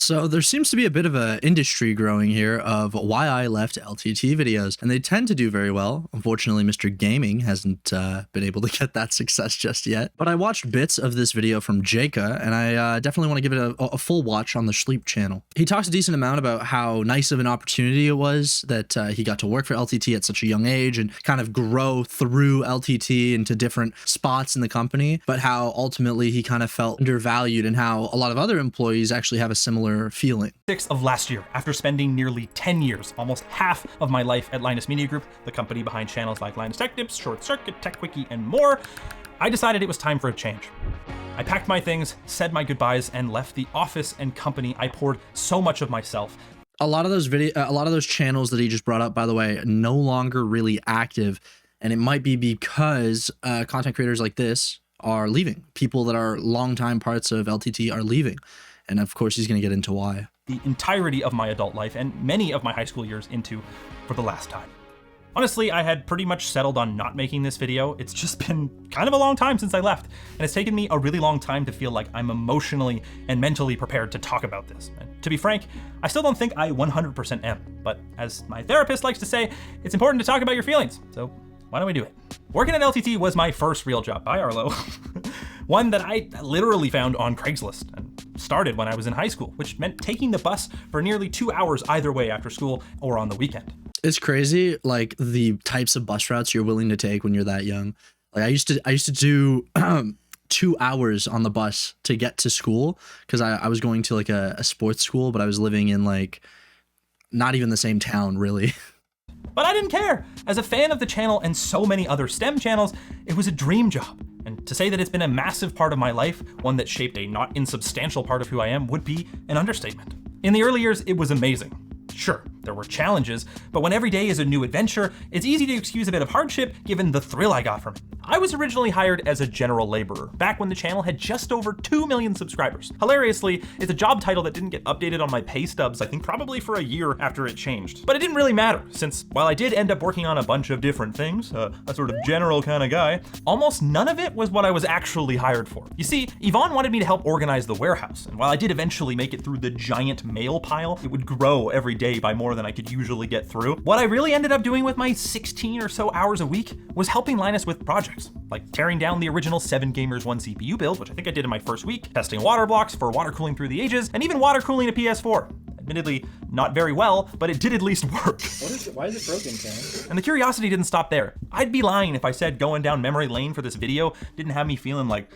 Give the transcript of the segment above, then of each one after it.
So there seems to be a bit of an industry growing here of why I left LTT videos, and they tend to do very well. Unfortunately, Mr. Gaming hasn't been able to get that success just yet. But I watched bits of this video from Jaka, and I definitely want to give it a full watch on the Sleep channel. He talks a decent amount about how nice of an opportunity it was that he got to work for LTT at such a young age and kind of grow through LTT into different spots in the company, but how ultimately he kind of felt undervalued and how a lot of other employees actually have a similar feeling. Of last year, after spending nearly 10 years, almost half of my life at Linus Media Group, the company behind channels like Linus Tech Tips, Short Circuit, Tech Quickie, and more, I decided it was time for a change. I packed my things, said my goodbyes, and left the office and company I poured so much of myself. A lot of those channels that he just brought up, by the way, no longer really active, and it might be because content creators like this are leaving. People that are longtime parts of LTT are leaving. And of course, he's going to get into why. The entirety of my adult life and many of my high school years into for the last time. Honestly, I had pretty much settled on not making this video. It's just been kind of a long time since I left, and it's taken me a really long time to feel like I'm emotionally and mentally prepared to talk about this. And to be frank, I still don't think I 100% am, but as my therapist likes to say, it's important to talk about your feelings, so why don't we do it? Working at LTT was my first real job. Bye, Arlo. One that I literally found on Craigslist and started when I was in high school, which meant taking the bus for nearly 2 hours either way after school or on the weekend. It's crazy, like the types of bus routes you're willing to take when you're that young. Like I used to do 2 hours on the bus to get to school because I was going to like a sports school, but I was living in like not even the same town really. But I didn't care. As a fan of the channel and so many other STEM channels, it was a dream job. And to say that it's been a massive part of my life, one that shaped a not insubstantial part of who I am, would be an understatement. In the early years, it was amazing. Sure, there were challenges, but when every day is a new adventure, it's easy to excuse a bit of hardship given the thrill I got from it. I was originally hired as a general laborer, back when the channel had just over 2 million subscribers. Hilariously, it's a job title that didn't get updated on my pay stubs, I think probably for a year after it changed. But it didn't really matter, since while I did end up working on a bunch of different things, a sort of general kind of guy, almost none of it was what I was actually hired for. You see, Yvonne wanted me to help organize the warehouse, and while I did eventually make it through the giant mail pile, it would grow every day by more than I could usually get through. What I really ended up doing with my 16 or so hours a week was helping Linus with projects, like tearing down the original 7 Gamers 1 CPU build, which I think I did in my first week, testing water blocks for water cooling through the ages, and even water cooling a PS4. Admittedly, not very well, but it did at least work. Why is it broken, Ken? And the curiosity didn't stop there. I'd be lying if I said going down memory lane for this video didn't have me feeling like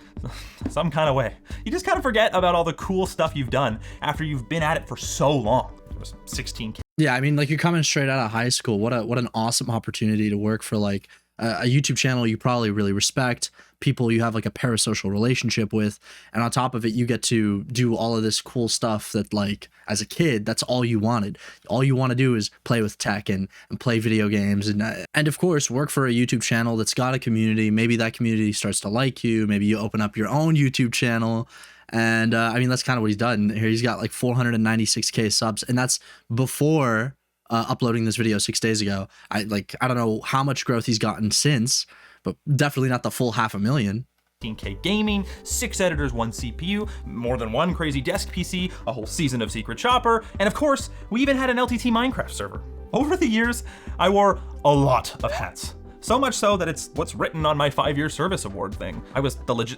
some kind of way. You just kind of forget about all the cool stuff you've done after you've been at it for so long. It was 16 kids. Yeah, I mean, like you're coming straight out of high school. What an awesome opportunity to work for like a YouTube channel you probably really respect, people you have like a parasocial relationship with, and on top of it, you get to do all of this cool stuff that like as a kid, that's all you wanted. All you want to do is play with tech and play video games and of course work for a YouTube channel that's got a community. Maybe that community starts to like you. Maybe you open up your own YouTube channel. And I mean, that's kind of what he's done here. He's got like 496K subs, and that's before uploading this video 6 days ago. I don't know how much growth he's gotten since, but definitely not the full 500,000. 15K gaming, 6 editors, 1 CPU, more than 1 crazy desk PC, a whole season of Secret Shopper, and of course, we even had an LTT Minecraft server. Over the years, I wore a lot of hats. So much so that it's what's written on my 5-year service award thing. I was the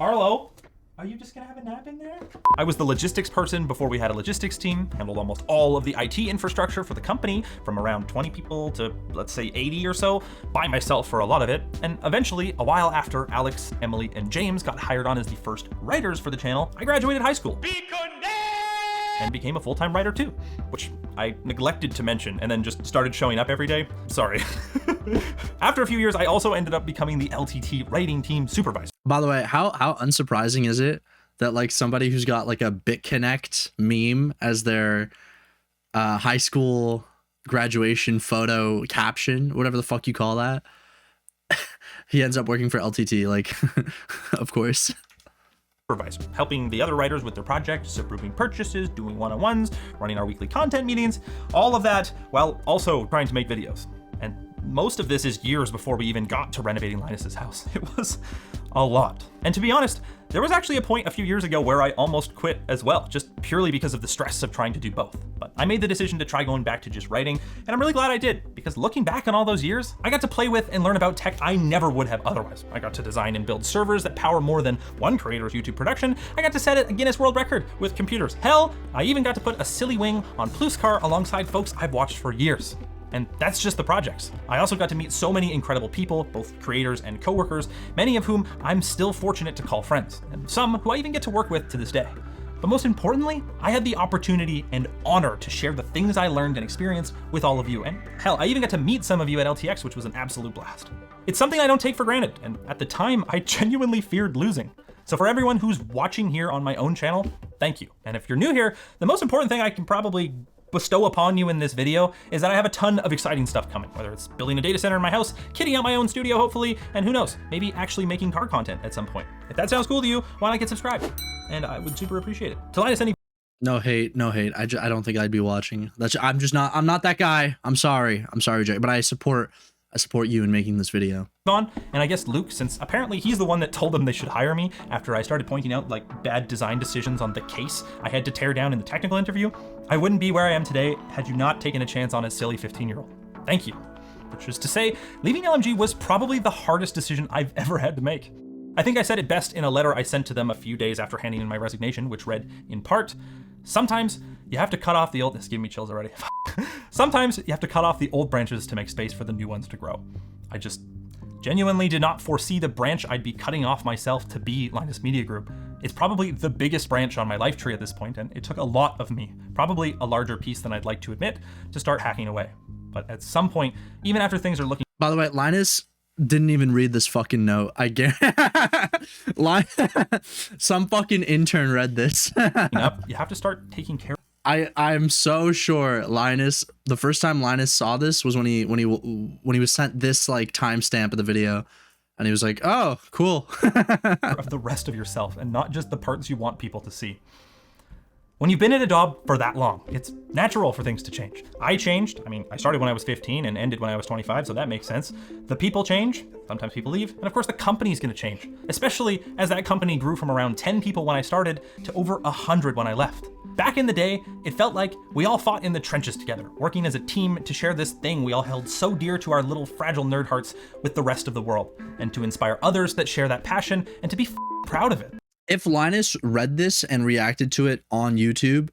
Arlo? Are you just gonna have a nap in there? I was the logistics person before we had a logistics team, handled almost all of the IT infrastructure for the company, from around 20 people to, let's say, 80 or so, by myself for a lot of it. And eventually, a while after Alex, Emily, and James got hired on as the first writers for the channel, I graduated high school. And became a full-time writer too, which I neglected to mention and then just started showing up every day. Sorry. After a few years, I also ended up becoming the LTT writing team supervisor. By the way, how unsurprising is it that like somebody who's got like a BitConnect meme as their high school graduation photo caption, whatever the fuck you call that, he ends up working for LTT, like, of course. Supervisor, helping the other writers with their projects, approving purchases, doing one-on-ones, running our weekly content meetings, all of that while also trying to make videos. And most of this is years before we even got to renovating Linus's house. It was a lot. And to be honest, there was actually a point a few years ago where I almost quit as well, just purely because of the stress of trying to do both. But I made the decision to try going back to just writing, and I'm really glad I did, because looking back on all those years, I got to play with and learn about tech I never would have otherwise. I got to design and build servers that power more than one creator's YouTube production. I got to set a Guinness World Record with computers. Hell, I even got to put a silly wing on Pluscar alongside folks I've watched for years. And that's just the projects. I also got to meet so many incredible people, both creators and coworkers, many of whom I'm still fortunate to call friends, and some who I even get to work with to this day. But most importantly, I had the opportunity and honor to share the things I learned and experienced with all of you. And hell, I even got to meet some of you at LTX, which was an absolute blast. It's something I don't take for granted, and at the time, I genuinely feared losing. So for everyone who's watching here on my own channel, thank you. And if you're new here, the most important thing I can probably bestow upon you in this video is that I have a ton of exciting stuff coming, whether it's building a data center in my house, kitting out my own studio hopefully, and who knows, maybe actually making car content at some point. If that sounds cool to you, why not get subscribed? And I would super appreciate it. To Linus, any No hate, no hate. I don't think I'd be watching. I'm not that guy. I'm sorry, Jay, but I support you in making this video. on, and I guess Luke, since apparently he's the one that told them they should hire me after I started pointing out like bad design decisions on the case I had to tear down in the technical interview, I wouldn't be where I am today had you not taken a chance on a silly 15-year-old. Thank you. Which is to say, leaving LMG was probably the hardest decision I've ever had to make. I think I said it best in a letter I sent to them a few days after handing in my resignation, which read, in part, sometimes you have to cut off the old, this gave me chills already. Sometimes you have to cut off the old branches to make space for the new ones to grow. I just genuinely did not foresee the branch I'd be cutting off myself to be Linus Media Group. It's probably the biggest branch on my life tree at this point, and it took a lot of me, probably a larger piece than I'd like to admit, to start hacking away. But at some point, even after things are looking— By the way, Linus didn't even read this fucking note. I guarantee some fucking intern read this. up, you have to start taking care. I'm so sure Linus, the first time Linus saw this was when he was sent this like timestamp of the video, and he was like, "Oh, cool." Of the rest of yourself and not just the parts you want people to see. When you've been at a job for that long, it's natural for things to change. I changed. I mean, I started when I was 15 and ended when I was 25, so that makes sense. The people change, sometimes people leave, and of course the company's gonna change, especially as that company grew from around 10 people when I started to over 100 when I left. Back in the day, it felt like we all fought in the trenches together, working as a team to share this thing we all held so dear to our little fragile nerd hearts with the rest of the world, and to inspire others that share that passion and to be proud of it. If Linus read this and reacted to it on YouTube,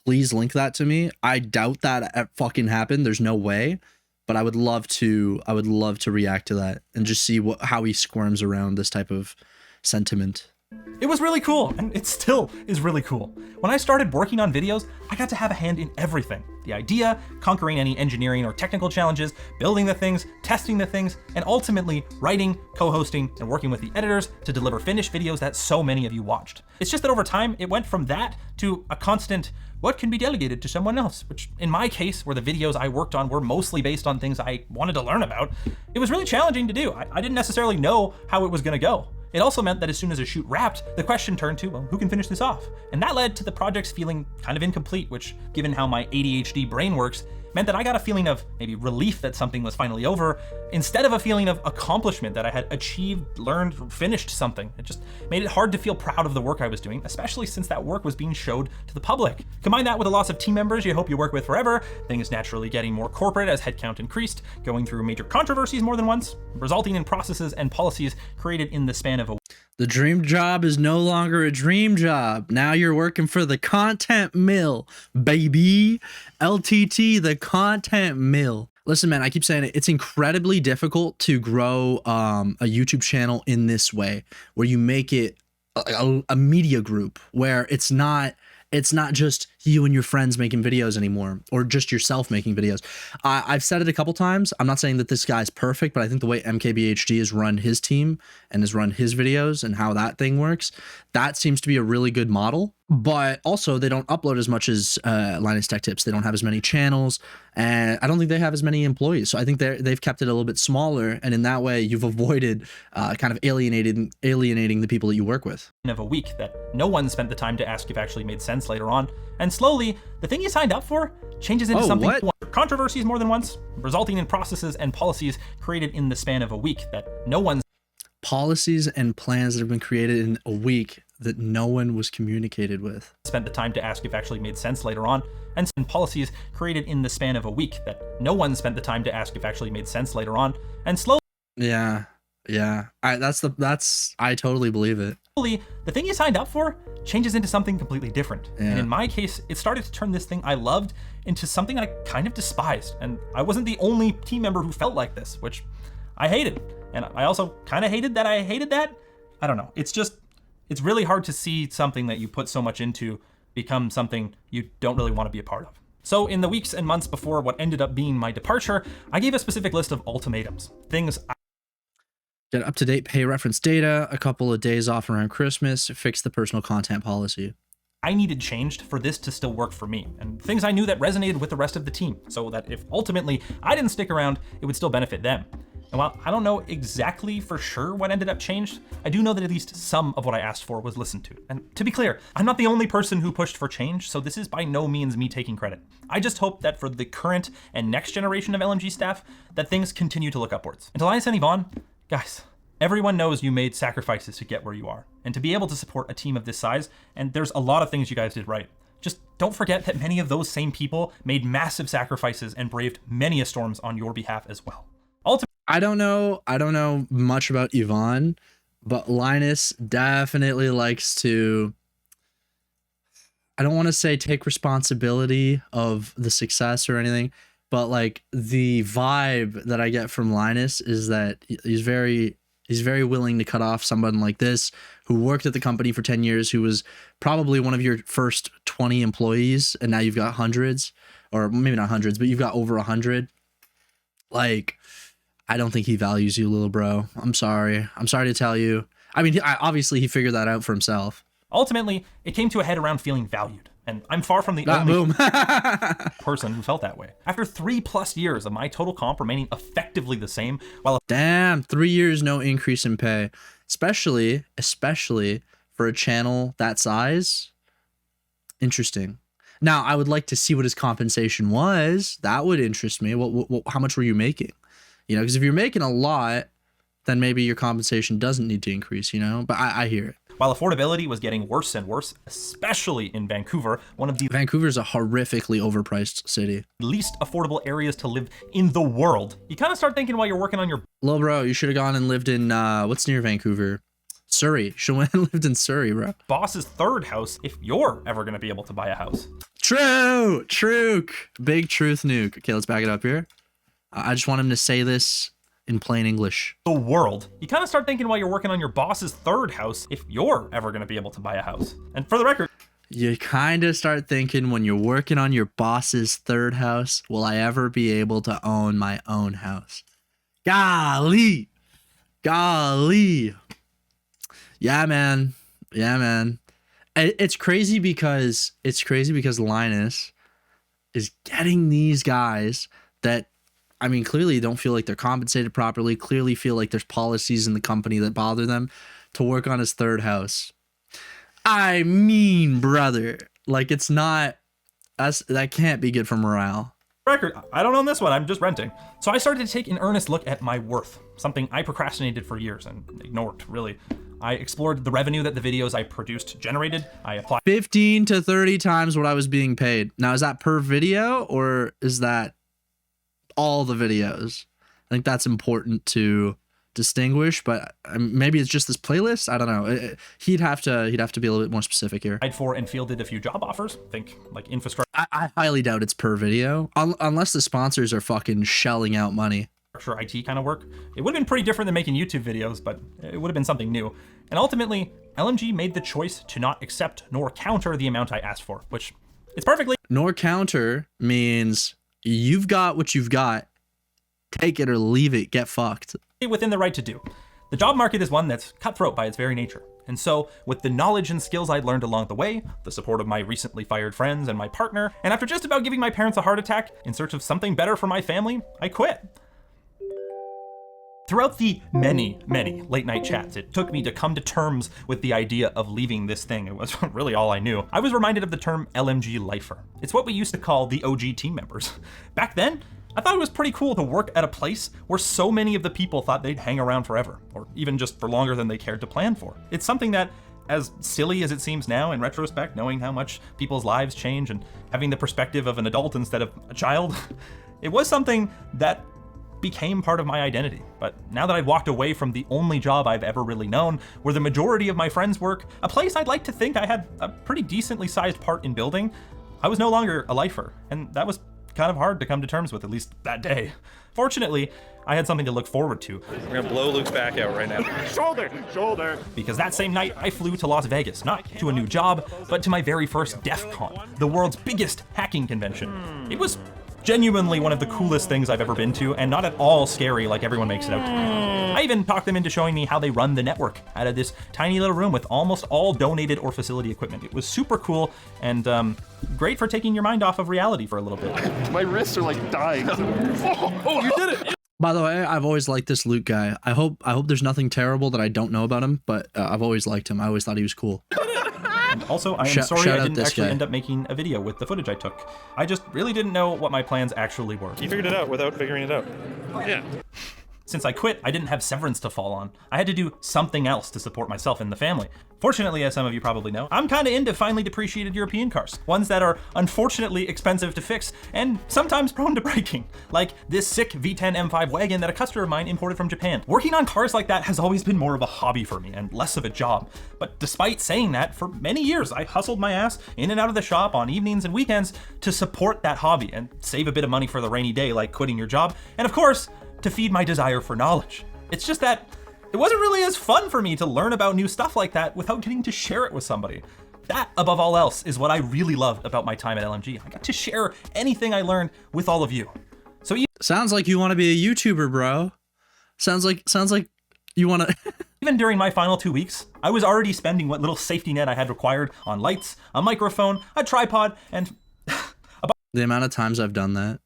please link that to me. I doubt that fucking happened. There's no way, but I would love to react to that and just see how he squirms around this type of sentiment. It was really cool, and it still is really cool. When I started working on videos, I got to have a hand in everything. The idea, conquering any engineering or technical challenges, building the things, testing the things, and ultimately writing, co-hosting, and working with the editors to deliver finished videos that so many of you watched. It's just that over time, it went from that to a constant, what can be delegated to someone else? Which in my case, where the videos I worked on were mostly based on things I wanted to learn about, it was really challenging to do. I didn't necessarily know how it was gonna go. It also meant that as soon as a shoot wrapped, the question turned to, well, who can finish this off? And that led to the projects feeling kind of incomplete, which, given how my ADHD brain works, meant that I got a feeling of maybe relief that something was finally over, instead of a feeling of accomplishment that I had achieved, learned, finished something. It just made it hard to feel proud of the work I was doing, especially since that work was being showed to the public. Combine that with a loss of team members you hope you work with forever, things naturally getting more corporate as headcount increased, going through major controversies more than once, resulting in processes and policies created in the span of a— The dream job is no longer a dream job. Now you're working for the content mill, baby. LTT, the content mill. Listen, man, I keep saying it. It's incredibly difficult to grow a YouTube channel in this way, where you make it a media group, where it's not just you and your friends making videos anymore, or just yourself making videos. I've said it a couple times. I'm not saying that this guy's perfect, but I think the way MKBHD has run his team and has run his videos and how that thing works, that seems to be a really good model. But also they don't upload as much as Linus Tech Tips. They don't have as many channels, and I don't think they have as many employees. So I think they've kept it a little bit smaller, and in that way you've avoided kind of alienating the people that you work with. Of a week that no one spent the time to ask if actually made sense later on. And slowly, the thing you signed up for changes into something. Controversies more than once, resulting in processes and policies created in the span of a week that no one's policies and plans that have been created in a week that no one was communicated with. Spent the time to ask if actually made sense later on, and some policies created in the span of a week that no one spent the time to ask if actually made sense later on, and slowly. Yeah. I totally believe it. The thing you signed up for changes into something completely different. Yeah. And in my case, it started to turn this thing I loved into something I kind of despised. And I wasn't the only team member who felt like this, which I hated. And I also kind of hated that I hated that. I don't know. It's really hard to see something that you put so much into become something you don't really want to be a part of. So in the weeks and months before what ended up being my departure, I gave a specific list of ultimatums, things Get up-to-date pay reference data, a couple of days off around Christmas, fix the personal content policy. I needed changed for this to still work for me, and things I knew that resonated with the rest of the team, so that if ultimately I didn't stick around, it would still benefit them. And while I don't know exactly for sure what ended up changed, I do know that at least some of what I asked for was listened to. And to be clear, I'm not the only person who pushed for change, so this is by no means me taking credit. I just hope that for the current and next generation of LMG staff, that things continue to look upwards. And to Linus and Yvonne, guys, everyone knows you made sacrifices to get where you are, and to be able to support a team of this size, and there's a lot of things you guys did right. Just don't forget that many of those same people made massive sacrifices and braved many a storms on your behalf as well. I don't know much about Yvonne, but Linus definitely likes to, I don't want to say take responsibility of the success or anything, but like the vibe that I get from Linus is that he's very willing to cut off someone like this who worked at the company for 10 years, who was probably one of your first 20 employees, and now you've got hundreds, or maybe not hundreds, but you've got over 100. Like, I don't think he values you, little bro. I'm sorry to tell you. I mean, obviously he figured that out for himself. Ultimately, it came to a head around feeling valued, and I'm far from the only person who felt that way. After 3+ years of my total comp remaining effectively the same, while damn, 3 years no increase in pay, especially for a channel that size. Interesting. Now, I would like to see what his compensation was. That would interest me. How much were you making? You know, because if you're making a lot, then maybe your compensation doesn't need to increase, you know? But I hear it. While affordability was getting worse and worse, especially in Vancouver, one of the Vancouver's a horrifically overpriced city. least affordable areas to live in the world, you kind of start thinking while you're working on your Lil bro, you should have gone and lived in, what's near Vancouver? Surrey. Should have went and lived in Surrey, bro. boss's third house if you're ever going to be able to buy a house. True. Big truth nuke. Okay, let's back it up here. I just want him to say this in plain English. The world. You kind of start thinking while you're working on your boss's third house if you're ever going to be able to buy a house. And for the record, You kind of start thinking when you're working on your boss's third house, will I ever be able to own my own house? Golly. Yeah, man. It's crazy because Linus is getting these guys that, I mean, clearly don't feel like they're compensated properly, clearly feel like there's policies in the company that bother them, to work on his third house. I mean, brother, like, it's not, that can't be good for morale. record, I don't own this one, I'm just renting. So I started to take an earnest look at my worth, something I procrastinated for years and ignored, really. I explored the revenue that the videos I produced generated. I applied 15 to 30 times what I was being paid. Now, is that per video or is that all the videos? I think that's important to distinguish, but maybe it's just this playlist. I don't know. He'd have to be a little bit more specific here. for and fielded a few job offers. Think like infrastructure, I highly doubt it's per video, unless the sponsors are fucking shelling out money. IT kind of work. It would have been pretty different than making YouTube videos, but it would have been something new. And ultimately, LMG made the choice to not accept nor counter the amount I asked for, which is perfectly. Nor counter means you've got what you've got. Take it or leave it. Get fucked. Within the right to do. The job market is one that's cutthroat by its very nature. And so, with the knowledge and skills I'd learned along the way, the support of my recently fired friends and my partner, and after just about giving my parents a heart attack in search of something better for my family, I quit. Throughout the many late night chats it took me to come to terms with the idea of leaving this thing, it was really all I knew, I was reminded of the term LMG lifer. It's what we used to call the OG team members. Back then, I thought it was pretty cool to work at a place where so many of the people thought they'd hang around forever, or even just for longer than they cared to plan for. It's something that, as silly as it seems now in retrospect, knowing how much people's lives change and having the perspective of an adult instead of a child, it was something that became part of my identity. But now that I've walked away from the only job I've ever really known, where the majority of my friends work, a place I'd like to think I had a pretty decently sized part in building, I was no longer a lifer, and that was kind of hard to come to terms with, at least that day. Fortunately, I had something to look forward to. We're gonna blow Luke's back out right now. Shoulder! Because that same night, I flew to Las Vegas, not to a new job, but to my very first DEF CON, the world's biggest hacking convention. It was genuinely one of the coolest things I've ever been to, and not at all scary like everyone makes it out to be. I even talked them into showing me how they run the network out of this tiny little room with almost all donated or facility equipment. It was super cool and great for taking your mind off of reality for a little bit. My wrists are like dying. Oh, you did it! By the way, I've always liked this Luke guy. I hope there's nothing terrible that I don't know about him, but I've always liked him. I always thought he was cool. Also, I am sorry I didn't actually end up making a video with the footage I took. I just really didn't know what my plans actually were. You figured it out without figuring it out. Yeah. Since I quit, I didn't have severance to fall on. I had to do something else to support myself and the family. Fortunately, as some of you probably know, I'm kinda into finely depreciated European cars. Ones that are unfortunately expensive to fix and sometimes prone to breaking. Like this sick V10 M5 wagon that a customer of mine imported from Japan. Working on cars like that has always been more of a hobby for me and less of a job. But despite saying that, for many years I hustled my ass in and out of the shop on evenings and weekends to support that hobby and save a bit of money for the rainy day like quitting your job. And of course, to feed my desire for knowledge. It's just that it wasn't really as fun for me to learn about new stuff like that without getting to share it with somebody. That, above all else, is what I really loved about my time at LMG. I got to share anything I learned with all of you. So sounds like you want to be a YouTuber, bro. Sounds like you want to. even during my final 2 weeks, I was already spending what little safety net I had required on lights, a microphone, a tripod, and the amount of times I've done that.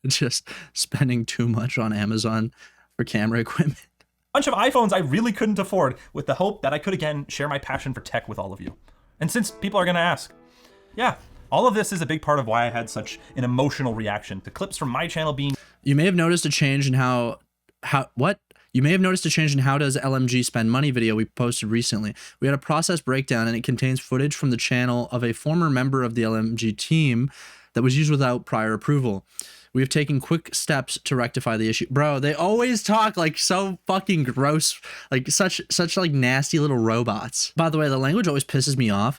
Just spending too much on Amazon for camera equipment. bunch of iPhones I really couldn't afford, with the hope that I could again share my passion for tech with all of you. And since people are gonna ask, yeah, all of this is a big part of why I had such an emotional reaction to clips from my channel being. You may have noticed a change in how You may have noticed a change in how does LMG spend money video we posted recently. We had a process breakdown and it contains footage from the channel of a former member of the LMG team that was used without prior approval. We have taken quick steps to rectify the issue. Bro, they always talk like so fucking gross, like such like nasty little robots. By the way, the language always pisses me off.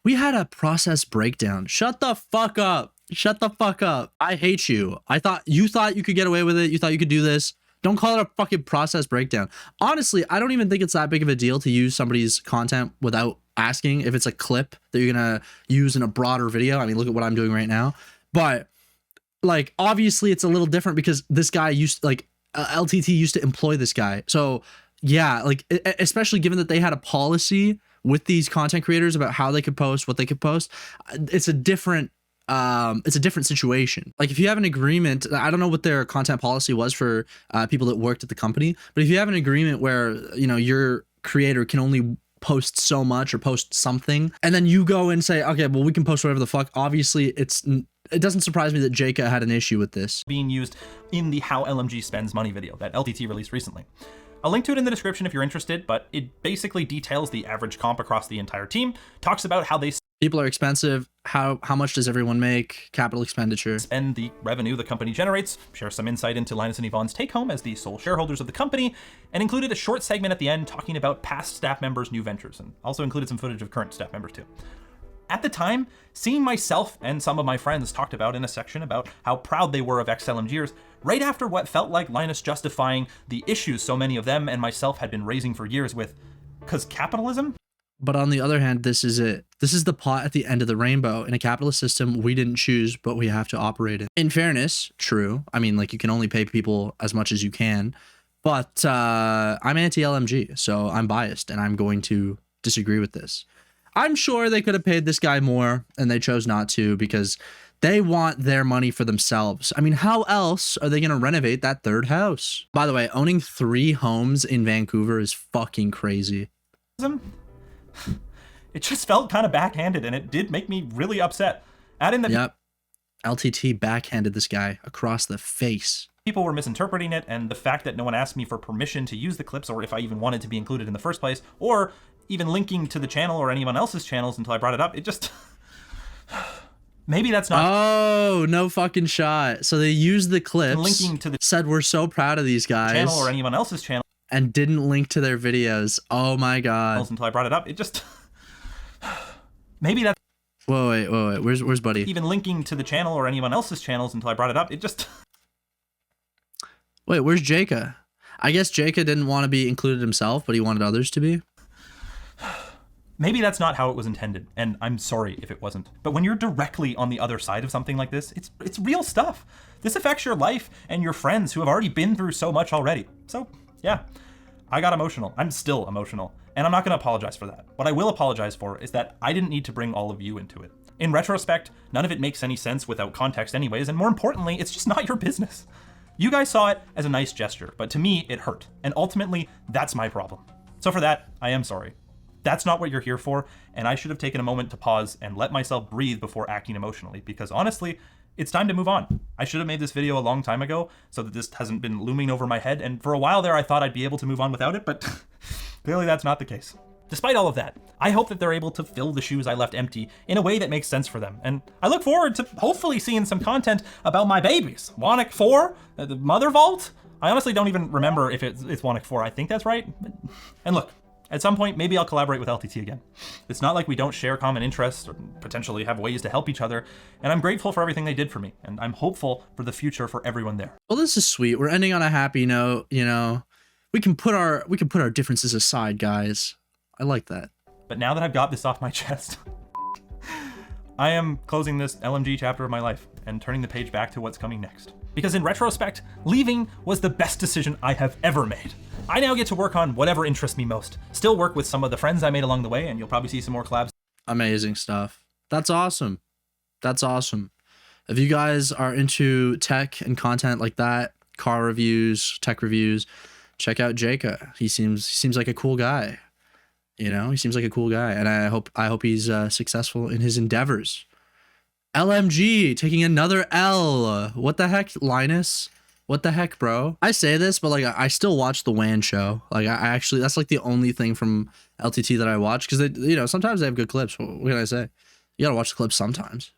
We had a process breakdown. Shut the fuck up. Shut the fuck up. I hate you. You thought you could get away with it. You thought you could do this. Don't call it a fucking process breakdown. Honestly, I don't even think it's that big of a deal to use somebody's content without asking if it's a clip that you're gonna use in a broader video. I mean, look at what I'm doing right now. But like, obviously it's a little different because this guy LTT used to employ this guy. So yeah, like, especially given that they had a policy with these content creators about how they could post, what they could post, it's a different situation. Like, if you have an agreement, I don't know what their content policy was for people that worked at the company, but if you have an agreement where, you know, your creator can only post so much or post something, and then you go and say, okay, well, we can post whatever the fuck. Obviously, it doesn't surprise me that Jaka had an issue with this. Being used in the How LMG Spends Money video that LTT released recently. I'll link to it in the description if you're interested, but it basically details the average comp across the entire team, talks about how they people are expensive, how much does everyone make, capital expenditure, spend the revenue the company generates, share some insight into Linus and Yvonne's take home as the sole shareholders of the company, and included a short segment at the end talking about past staff members' new ventures, and also included some footage of current staff members too. At the time, seeing myself and some of my friends talked about in a section about how proud they were of ex-LMGers, right after what felt like Linus justifying the issues so many of them and myself had been raising for years with, 'cause capitalism? But on the other hand, this is it. This is the pot at the end of the rainbow. In a capitalist system, we didn't choose, but we have to operate it. In fairness, true. I mean, like, you can only pay people as much as you can, but I'm anti-LMG, so I'm biased, and I'm going to disagree with this. I'm sure they could have paid this guy more, and they chose not to because they want their money for themselves. I mean, how else are they going to renovate that third house? By the way, owning 3 homes in Vancouver is fucking crazy. It just felt kind of backhanded, and it did make me really upset. Add in the Yep. LTT backhanded this guy across the face. People were misinterpreting it, and the fact that no one asked me for permission to use the clips, or if I even wanted to be included in the first place, or even linking to the channel or anyone else's channels until I brought it up, it just... Maybe that's not... Oh, no fucking shot. So they used the clips, linking to the said we're so proud of these guys, channel or anyone else's channel, and didn't link to their videos. Oh my god. Until I brought it up, it just... Maybe that's... Whoa, wait. Where's Buddy? Even linking to the channel or anyone else's channels until I brought it up, it just... Wait, where's Jaka? I guess Jaka didn't want to be included himself, but he wanted others to be. Maybe that's not how it was intended, and I'm sorry if it wasn't. But when you're directly on the other side of something like this, it's real stuff. This affects your life and your friends who have already been through so much already. So, yeah, I got emotional. I'm still emotional, and I'm not gonna apologize for that. What I will apologize for is that I didn't need to bring all of you into it. In retrospect, none of it makes any sense without context anyways, and more importantly, it's just not your business. You guys saw it as a nice gesture, but to me, it hurt. And ultimately, that's my problem. So for that, I am sorry. That's not what you're here for, and I should have taken a moment to pause and let myself breathe before acting emotionally, because honestly, it's time to move on. I should have made this video a long time ago so that this hasn't been looming over my head, and for a while there I thought I'd be able to move on without it, but clearly that's not the case. Despite all of that, I hope that they're able to fill the shoes I left empty in a way that makes sense for them, and I look forward to hopefully seeing some content about my babies. Wonic 4, the Mother Vault? I honestly don't even remember if it's Wonic 4, I think that's right. And look, at some point, maybe I'll collaborate with LTT again. It's not like we don't share common interests or potentially have ways to help each other, and I'm grateful for everything they did for me, and I'm hopeful for the future for everyone there. Well, this is sweet. We're ending on a happy note, you know. We can put our differences aside, guys. I like that. But now that I've got this off my chest, I am closing this LMG chapter of my life and turning the page back to what's coming next. Because in retrospect, leaving was the best decision I have ever made. I now get to work on whatever interests me most. Still work with some of the friends I made along the way, and you'll probably see some more collabs. Amazing stuff. That's awesome. That's awesome. If you guys are into tech and content like that, car reviews, tech reviews, check out Jaka. He seems like a cool guy. You know, he seems like a cool guy, and I hope he's successful in his endeavors. LMG taking another L. What the heck, Linus? What the heck, bro? I say this, but like I still watch the WAN show. Like I actually, that's like the only thing from LTT that I watch, because they, you know, sometimes they have good clips. What can I say? You gotta watch the clips sometimes.